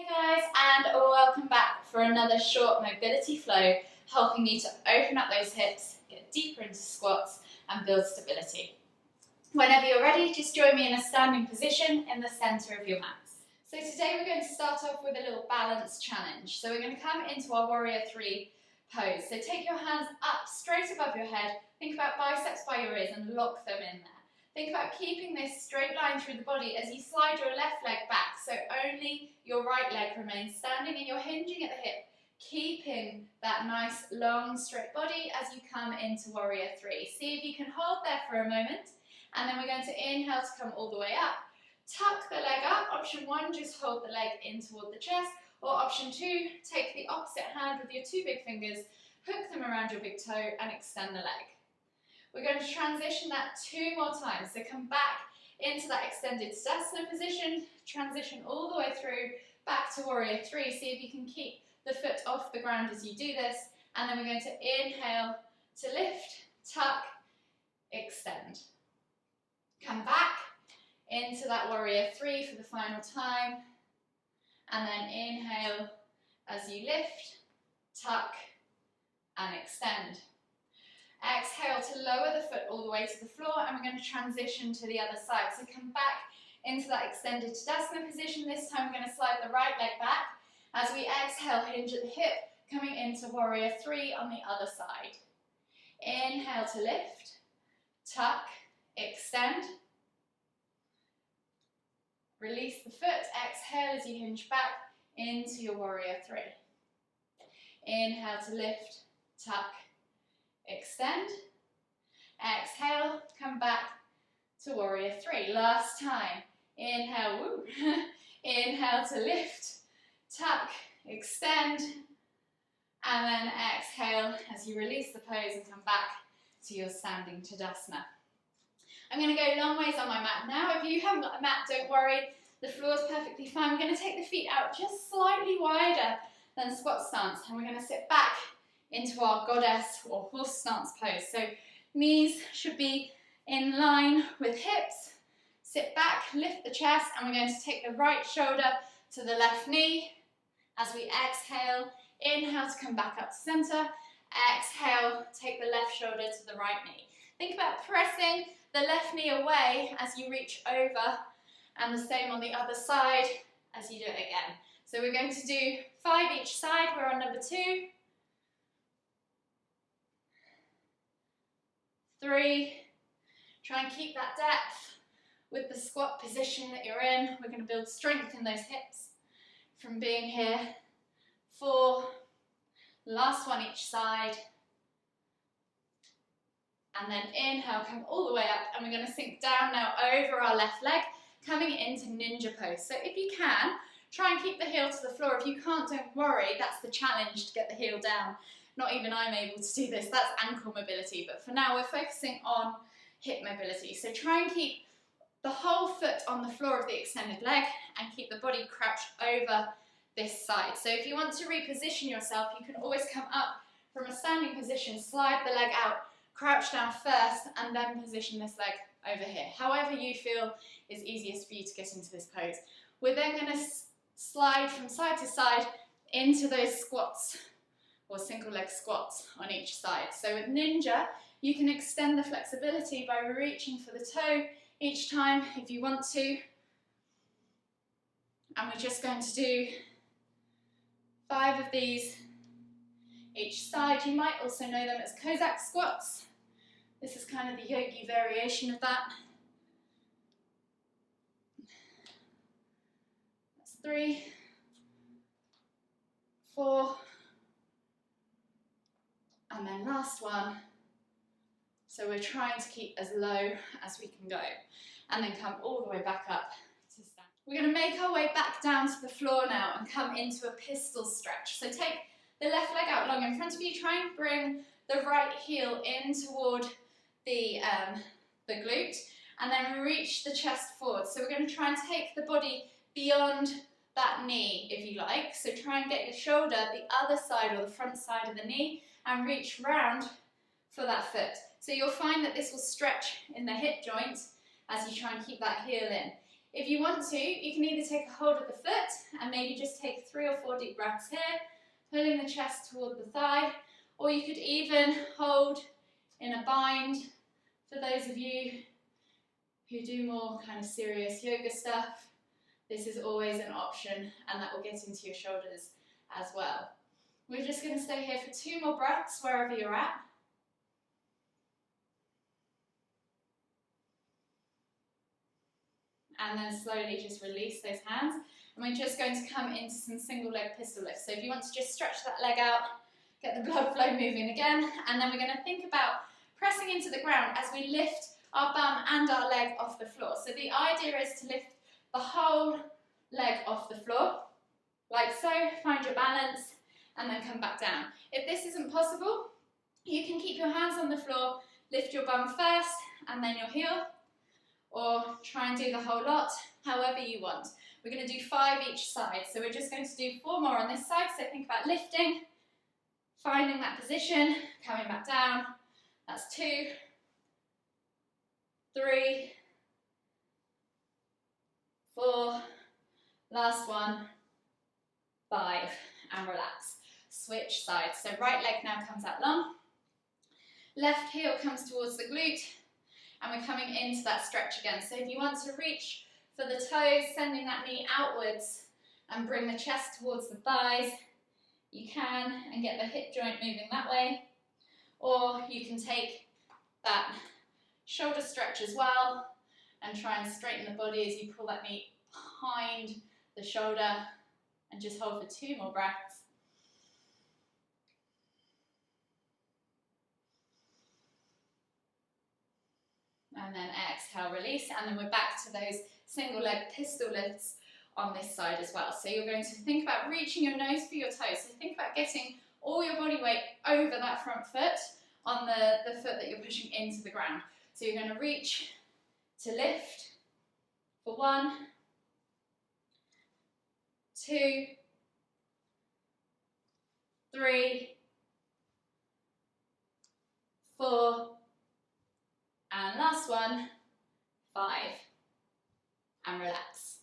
Hey guys, and welcome back for another short mobility flow, helping you to open up those hips, get deeper into squats and build stability. Whenever you're ready, just join me in a standing position in the center of your mat. So today we're going to start off with a little balance challenge. So we're going to come into our warrior three pose. So take your hands up straight above your head, think about biceps by your ears and lock them in there. Think about keeping this straight line through the body as you slide your left leg back, so only your right leg remains standing and you're hinging at the hip, keeping that nice long straight body as you come into warrior three. See if you can hold there for a moment, and then we're going to inhale to come all the way up. Tuck the leg up. Option one, just hold the leg in toward the chest, or option two, take the opposite hand with your two big fingers, hook them around your big toe and extend the leg. We're going to transition that 2 more times. So come back into that extended Tadasana position, transition all the way through, back to warrior three. See if you can keep the foot off the ground as you do this. And then we're going to inhale to lift, tuck, extend. Come back into that warrior three for the final time. And then inhale as you lift, tuck, and extend. Exhale to lower the foot all the way to the floor, and we're going to transition to the other side. So come back into that extended Tadasana position. This time we're going to slide the right leg back. As we exhale, hinge at the hip, coming into warrior three on the other side. Inhale to lift, tuck, extend. Release the foot, exhale as you hinge back into your warrior three. Inhale to lift, tuck, extend. Exhale, come back to warrior three. Last time. Inhale, woo. Inhale to lift, tuck, extend. And then exhale as you release the pose and come back to your standing Tadasana. I'm going to go long ways on my mat now. If you haven't got a mat, don't worry. The floor is perfectly fine. We're going to take the feet out just slightly wider than squat stance. And we're going to sit back into our goddess or horse stance pose. So knees should be in line with hips. Sit back, lift the chest, and we're going to take the right shoulder to the left knee. As we exhale, inhale to come back up to center. Exhale, take the left shoulder to the right knee. Think about pressing the left knee away as you reach over, and the same on the other side as you do it again. So we're going to do 5 each side. We're on number 2. 3, try and keep that depth with the squat position that you're in. We're going to build strength in those hips from being here. 4, last one each side. And then inhale, come all the way up, and we're going to sink down now over our left leg, coming into ninja pose. So if you can, try and keep the heel to the floor. If you can't, don't worry, that's the challenge, to get the heel down. Not even I'm able to do this, that's ankle mobility, but for now we're focusing on hip mobility. So try and keep the whole foot on the floor of the extended leg and keep the body crouched over this side. So if you want to reposition yourself, you can always come up from a standing position, slide the leg out, crouch down first, and then position this leg over here. However you feel is easiest for you to get into this pose. We're then going to slide from side to side into those squats, or single leg squats on each side. So with ninja, you can extend the flexibility by reaching for the toe each time if you want to. And we're just going to do 5 of these each side. You might also know them as Cossack squats. This is kind of the yogi variation of that. That's 3, 4, and then last one. So we're trying to keep as low as we can go, and then come all the way back up to stand. We're going to make our way back down to the floor now and come into a pistol stretch. So take the left leg out long in front of you, try and bring the right heel in toward the glute, and then reach the chest forward. So we're going to try and take the body beyond that knee, if you like. So try and get your shoulder the other side or the front side of the knee and reach round for that foot. So you'll find that this will stretch in the hip joint as you try and keep that heel in. If you want to, you can either take a hold of the foot and maybe just take 3 or 4 deep breaths here, pulling the chest toward the thigh, or you could even hold in a bind for those of you who do more kind of serious yoga stuff. This is always an option, and that will get into your shoulders as well. We're just going to stay here for 2 more breaths wherever you're at. And then slowly just release those hands. And we're just going to come into some single leg pistol lifts. So if you want to just stretch that leg out, get the blood flow moving again, and then we're going to think about pressing into the ground as we lift our bum and our leg off the floor. So the idea is to lift the whole leg off the floor, like so. Find your balance and then come back down. If this isn't possible, you can keep your hands on the floor, lift your bum first and then your heel, or try and do the whole lot, however you want. We're going to do 5 each side, so we're just going to do 4 more on this side. So think about lifting, finding that position, coming back down. That's 2, 3, 4, last one, 5, and relax. Switch sides. So right leg now comes out long, left heel comes towards the glute, and we're coming into that stretch again. So if you want to reach for the toes, sending that knee outwards and bring the chest towards the thighs, you can, and get the hip joint moving that way. Or you can take that shoulder stretch as well and try and straighten the body as you pull that knee behind the shoulder, and just hold for 2 more breaths. And then exhale, release, and then we're back to those single leg pistol lifts on this side as well. So you're going to think about reaching your nose for your toes. So think about getting all your body weight over that front foot on the foot that you're pushing into the ground. So you're going to reach to lift for 1, 2, 3, 4, and last one, 5, and relax.